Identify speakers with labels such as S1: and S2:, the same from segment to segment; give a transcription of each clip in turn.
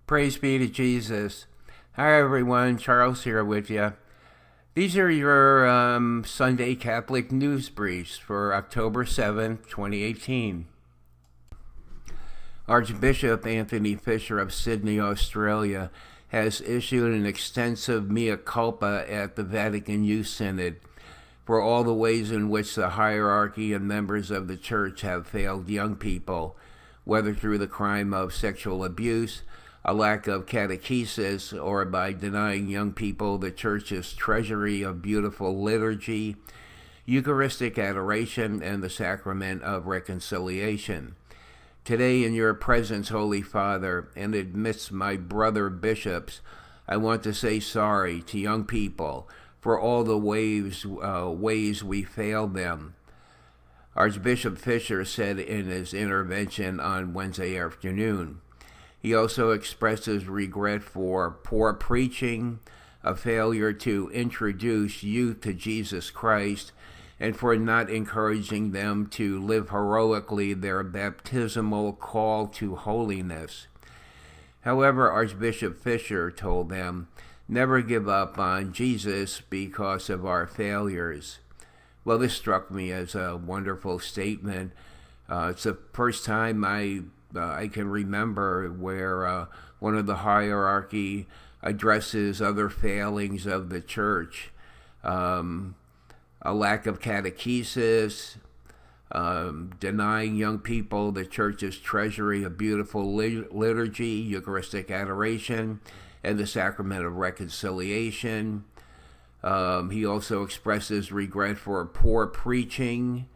S1: Praise be to Jesus. Hi everyone, Charles here with you. These are your Sunday Catholic news briefs for October 7th, 2018. Archbishop Anthony Fisher of Sydney, Australia, has issued an extensive mea culpa at the Vatican Youth Synod for all the ways in which the hierarchy and members of the Church have failed young people, whether through the crime of sexual abuse, a lack of catechesis, or by denying young people the Church's treasury of beautiful liturgy, Eucharistic adoration, and the sacrament of reconciliation. Today, in your presence, Holy Father, and amidst my brother bishops, I want to say sorry to young people for all the ways we failed them. Archbishop Fisher said in his intervention on Wednesday afternoon. He also expresses regret for poor preaching, a failure to introduce youth to Jesus Christ, and for not encouraging them to live heroically their baptismal call to holiness. However, Archbishop Fisher told them, never give up on Jesus because of our failures. Well, this struck me as a wonderful statement. It's the first time I can remember where one of the hierarchy addresses other failings of the Church. A lack of catechesis, denying young people the Church's treasury of beautiful liturgy, Eucharistic adoration, and the sacrament of reconciliation. He also expresses regret for poor preaching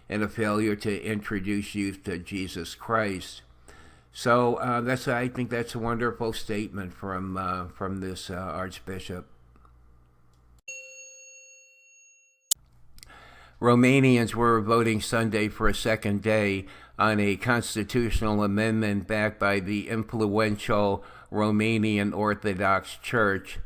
S1: and a failure to introduce youth to Jesus Christ. So I think that's a wonderful statement from this Archbishop. Romanians were voting Sunday for a second day on a constitutional amendment backed by the influential Romanian Orthodox Church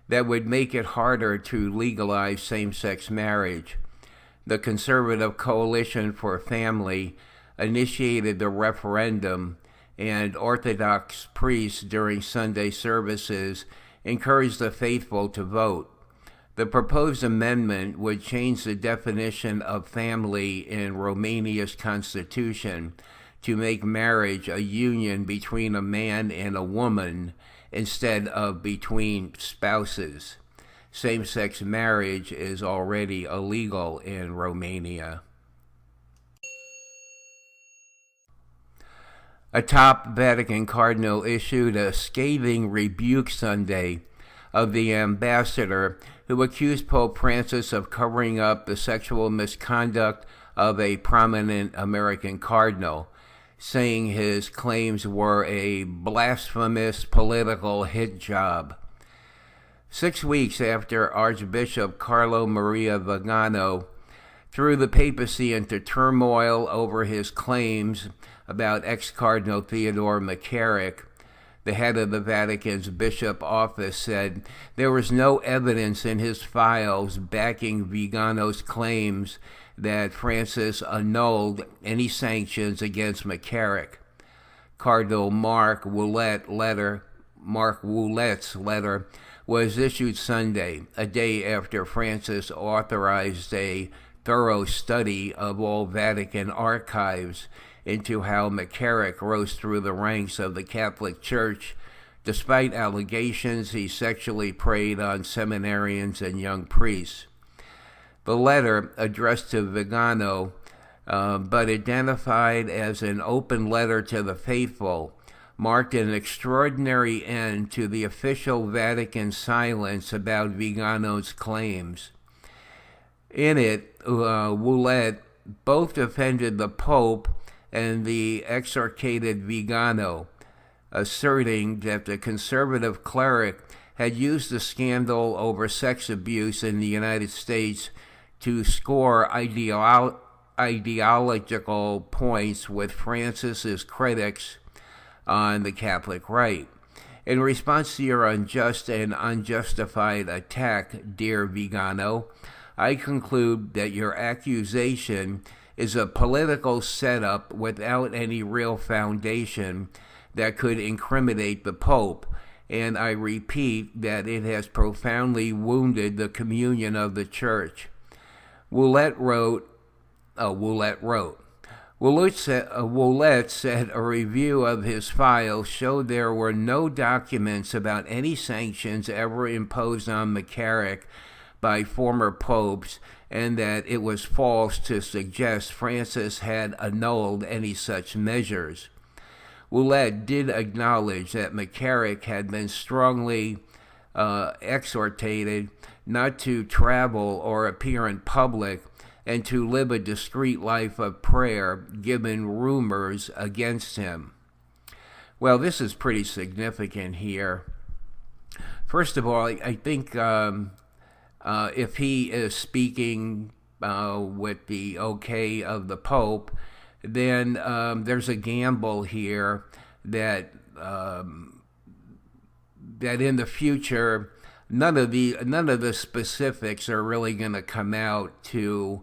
S1: that would make it harder to legalize same-sex marriage. The Conservative Coalition for Family initiated the referendum, and Orthodox priests during Sunday services encouraged the faithful to vote. The proposed amendment would change the definition of family in Romania's constitution to make marriage a union between a man and a woman instead of between spouses. Same-sex marriage is already illegal in Romania. A top Vatican cardinal issued a scathing rebuke Sunday of the ambassador who accused Pope Francis of covering up the sexual misconduct of a prominent American cardinal, saying his claims were a blasphemous political hit job. 6 weeks after Archbishop Carlo Maria Vigano threw the papacy into turmoil over his claims about ex-Cardinal Theodore McCarrick, the head of the Vatican's bishop office said there was no evidence in his files backing Vigano's claims that Francis annulled any sanctions against McCarrick. Cardinal Mark Ouellet's letter was issued Sunday, a day after Francis authorized a thorough study of all Vatican archives into how McCarrick rose through the ranks of the Catholic Church, despite allegations he sexually preyed on seminarians and young priests. The letter, addressed to Vigano, but identified as an open letter to the faithful, marked an extraordinary end to the official Vatican silence about Vigano's claims. In it, Ouellet both defended the Pope and the exarchated Vigano, asserting that the conservative cleric had used the scandal over sex abuse in the United States to score ideological points with Francis's critics on the Catholic right. In response to your unjust and unjustified attack, dear Vigano, I conclude that your accusation is a political setup without any real foundation that could incriminate the Pope. And I repeat that it has profoundly wounded the communion of the Church. Ouellet said a review of his files showed there were no documents about any sanctions ever imposed on McCarrick by former popes, and that it was false to suggest Francis had annulled any such measures. Ouellet did acknowledge that McCarrick had been strongly exhorted not to travel or appear in public and to live a discreet life of prayer, given rumors against him. Well, this is pretty significant here. First of all, I think if he is speaking with the okay of the Pope, then there's a gamble here that that in the future none of the specifics are really going to come out to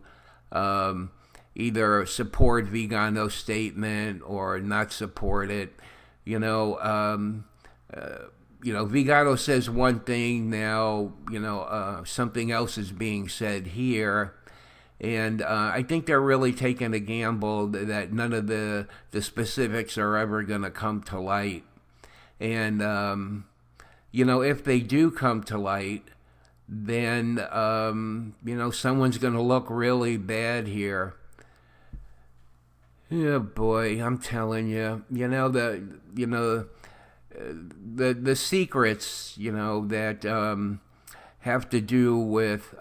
S1: either support Vigano's statement or not support it. Vigano says one thing now. Something else is being said here. And I think they're really taking a gamble that none of the specifics are ever going to come to light. And, if they do come to light, then, someone's going to look really bad here. Yeah, boy, I'm telling you, the secrets, that have to do with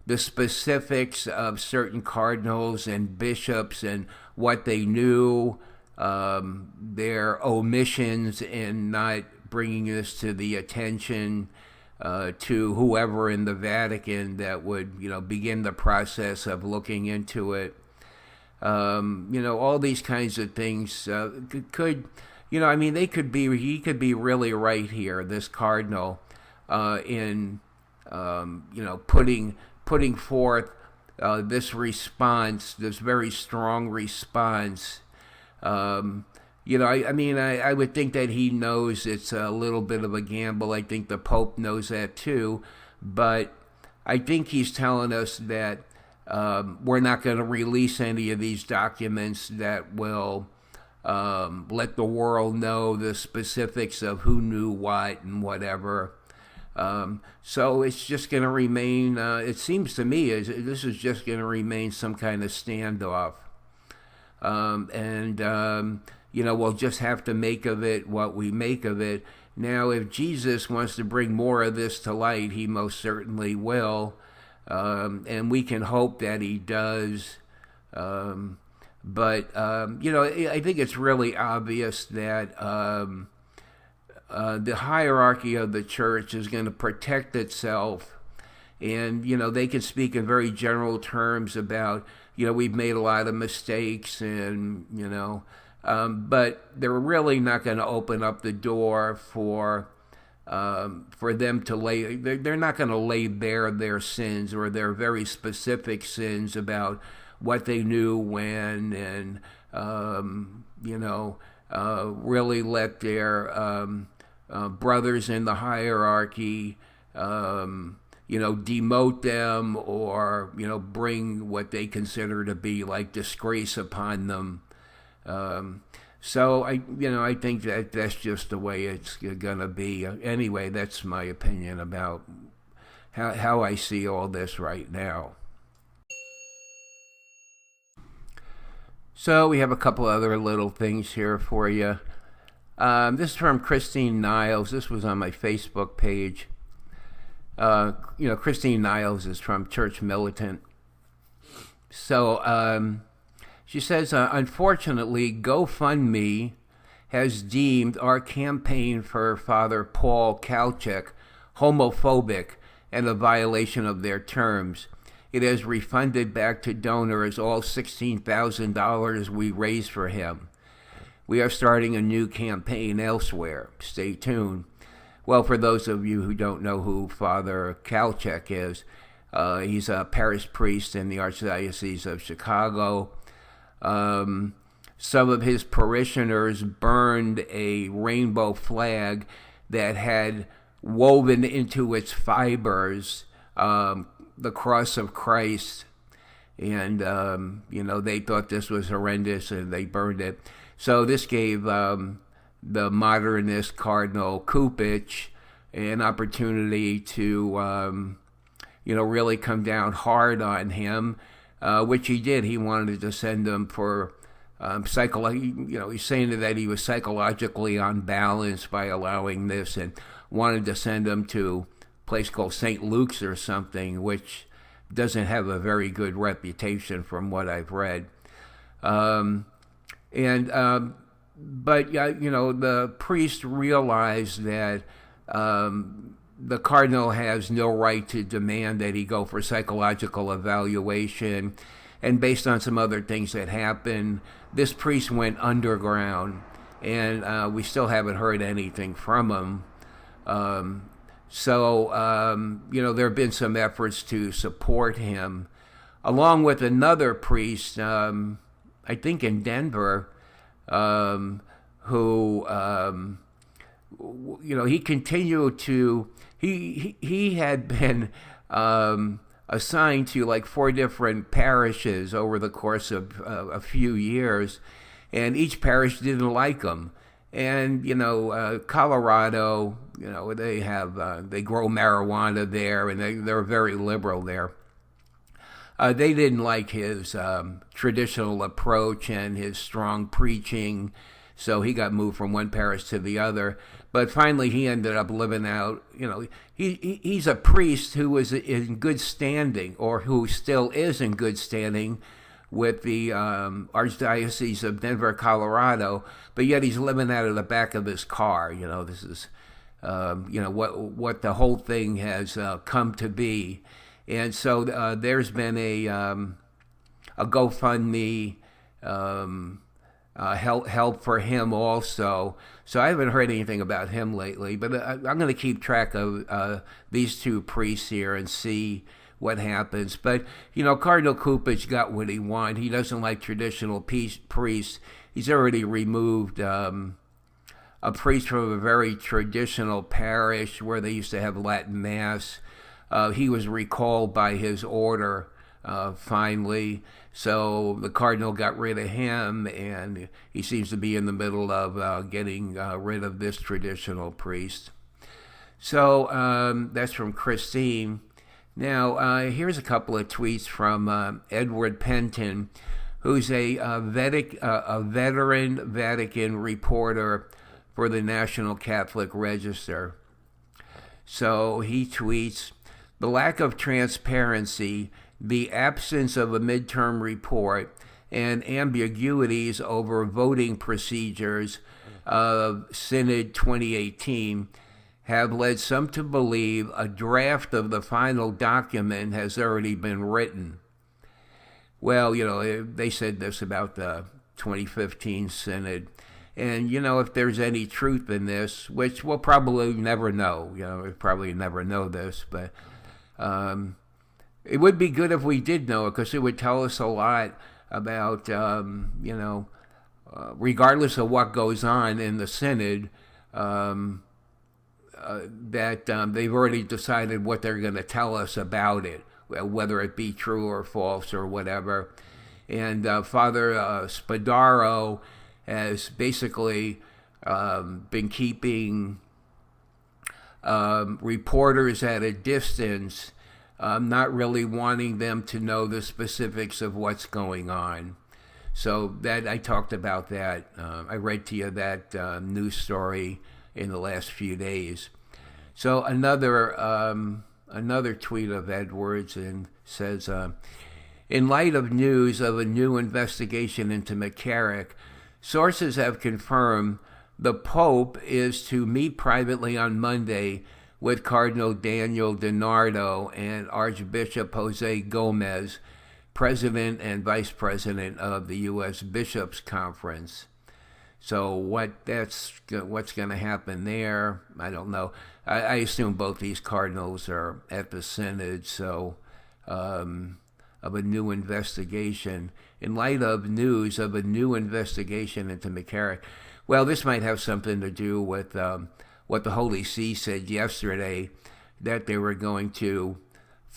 S1: the specifics of certain cardinals and bishops and what they knew, their omissions in not bringing this to the attention to whoever in the Vatican that would, begin the process of looking into it. All these kinds of things could, he could be really right here, this cardinal, in putting forth this response, this very strong response. I would think that he knows it's a little bit of a gamble. I think the Pope knows that too, but I think he's telling us that we're not going to release any of these documents that will let the world know the specifics of who knew what and whatever. So it's just going to remain, it seems to me, this is just going to remain some kind of standoff. We'll just have to make of it what we make of it. Now, if Jesus wants to bring more of this to light, he most certainly will. And we can hope that he does. But I think it's really obvious that the hierarchy of the Church is going to protect itself. And, they can speak in very general terms about, we've made a lot of mistakes and, but they're really not going to open up the door for them to they're not going to lay bare their sins or their very specific sins about what they knew when and, really let their brothers in the hierarchy, demote them or, bring what they consider to be like disgrace upon them. So I think that that's just the way it's gonna be. Anyway, that's my opinion about how I see all this right now. So we have a couple other little things here for you. This is from Christine Niles. This was on my Facebook page. Christine Niles is from Church Militant. So she says, unfortunately, GoFundMe has deemed our campaign for Father Paul Kalchik homophobic and a violation of their terms. It has refunded back to donors all $16,000 we raised for him. We are starting a new campaign elsewhere. Stay tuned. Well, for those of you who don't know who Father Kalchik is, he's a parish priest in the Archdiocese of Chicago. some of his parishioners burned a rainbow flag that had woven into its fibers the cross of Christ. And, they thought this was horrendous and they burned it. So this gave the modernist Cardinal Cupich an opportunity to, really come down hard on him, which he did. He wanted to send him for he's saying that he was psychologically unbalanced by allowing this, and wanted to send him to a place called St. Luke's or something, which doesn't have a very good reputation from what I've read. But the priest realized that the cardinal has no right to demand that he go for psychological evaluation. And based on some other things that happened, this priest went underground, and we still haven't heard anything from him. There have been some efforts to support him, along with another priest, I think in Denver, who, he continued to, he had been assigned to like 4 different parishes over the course of a few years, and each parish didn't like him. And, Colorado, they grow marijuana there, and they're very liberal there. They didn't like his traditional approach and his strong preaching, so he got moved from one parish to the other. But finally, he ended up living out, he's a priest who was in good standing, or who still is in good standing with the Archdiocese of Denver, Colorado, but yet he's living out of the back of his car. This is, what the whole thing has come to be. And so there's been a GoFundMe help for him also. So I haven't heard anything about him lately, but I'm going to keep track of these 2 priests here and see what happens. But, Cardinal Cupich got what he wanted. He doesn't like traditional priests. He's already removed a priest from a very traditional parish where they used to have Latin Mass. He was recalled by his order finally. So the cardinal got rid of him, and he seems to be in the middle of getting rid of this traditional priest. So that's from Christine. Now, here's a couple of tweets from Edward Penton, who's a veteran Vatican reporter for the National Catholic Register. So he tweets, "The lack of transparency, the absence of a midterm report, and ambiguities over voting procedures of Synod 2018 have led some to believe a draft of the final document has already been written." Well, they said this about the 2015 Synod. And, if there's any truth in this, which we'll probably never know, we'll probably never know this, but it would be good if we did know it, because it would tell us a lot about, regardless of what goes on in the Synod, that they've already decided what they're going to tell us about it, whether it be true or false or whatever. And Father Spadaro has basically been keeping reporters at a distance, not really wanting them to know the specifics of what's going on. So that I talked about that. I read to you that news story in the last few days. So another tweet of Edwards, and says, in light of news of a new investigation into McCarrick, sources have confirmed the Pope is to meet privately on Monday with Cardinal Daniel DiNardo and Archbishop Jose Gomez, President and Vice President of the U.S. Bishops' Conference. So what's going to happen there, I don't know. I assume both these cardinals are at the Synod, so of a new investigation. In light of news of a new investigation into McCarrick, well, this might have something to do with what the Holy See said yesterday, that they were going to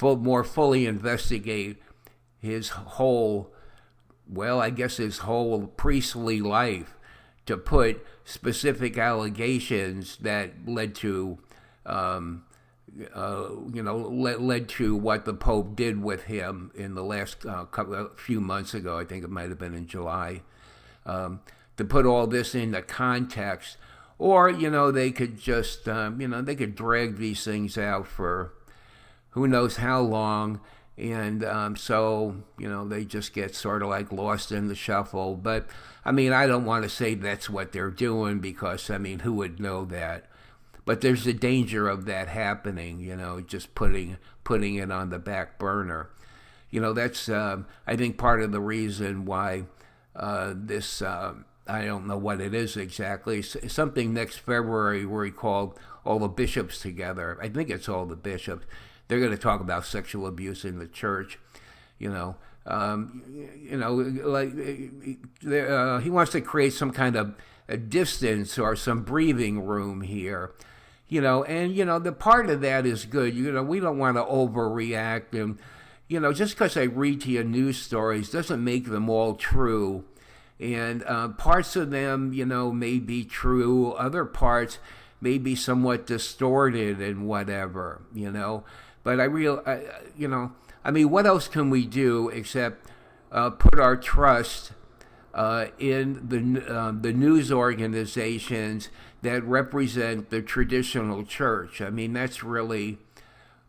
S1: more fully investigate his whole, well, I guess his whole priestly life, to put specific allegations that led to, led to what the Pope did with him in the last few months ago. I think it might have been in July. To put all this into context, or they could just they could drag these things out for who knows how long, and so they just get sort of like lost in the shuffle. But I mean, I don't want to say that's what they're doing, because I mean, who would know that? But there's a danger of that happening, just putting it on the back burner. That's I think part of the reason why this. I don't know what it is exactly. It's something next February where he called all the bishops together. I think it's all the bishops. They're going to talk about sexual abuse in the church. He wants to create some kind of a distance or some breathing room here. The part of that is good. We don't want to overreact, and just because I read to you news stories doesn't make them all true. And parts of them, may be true. Other parts may be somewhat distorted and whatever, But I mean, what else can we do except put our trust in the news organizations that represent the traditional church? I mean, that's really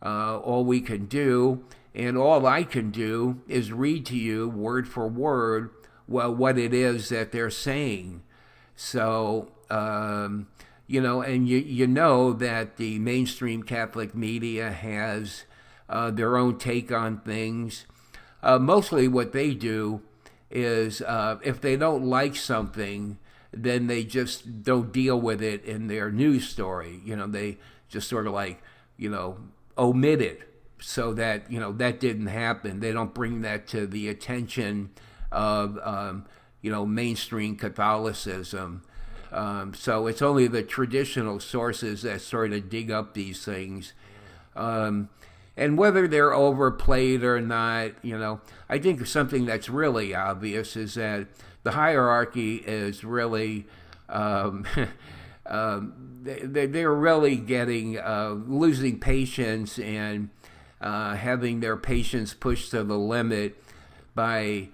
S1: all we can do. And all I can do is read to you word for word what it is that they're saying. So, and you know that the mainstream Catholic media has their own take on things. Mostly what they do is if they don't like something, then they just don't deal with it in their news story. They just sort of like, omit it so that, that didn't happen. They don't bring that to the attention of mainstream Catholicism. So it's only the traditional sources that sort of dig up these things. And whether they're overplayed or not, I think something that's really obvious is that the hierarchy is really, they're really getting, losing patience and having their patience pushed to the limit by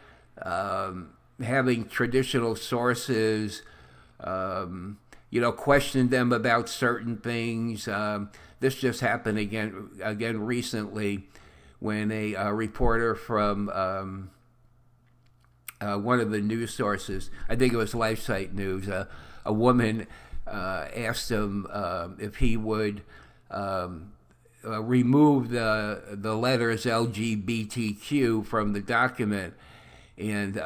S1: having traditional sources, question them about certain things. This just happened again recently when a reporter from one of the news sources, I think it was LifeSite News, a woman asked him if he would remove the letters LGBTQ from the document. And,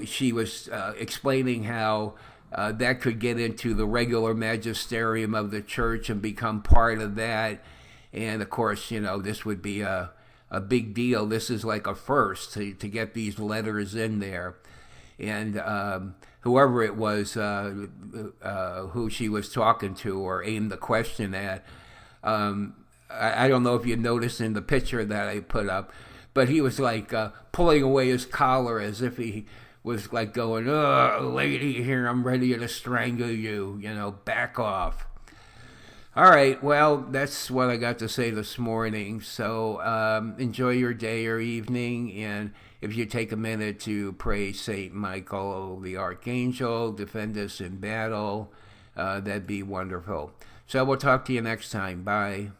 S1: she was explaining how that could get into the regular magisterium of the church and become part of that. And, of course, this would be a big deal. This is like a first to get these letters in there. And whoever it was who she was talking to or aimed the question at, I don't know if you noticed in the picture that I put up, but he was like pulling away his collar as if he was like going, "Oh, lady, here, I'm ready to strangle you, back off." All right, well, that's what I got to say this morning. So enjoy your day or evening, and if you take a minute to pray Saint Michael the Archangel, defend us in battle, that'd be wonderful. So we'll talk to you next time. Bye.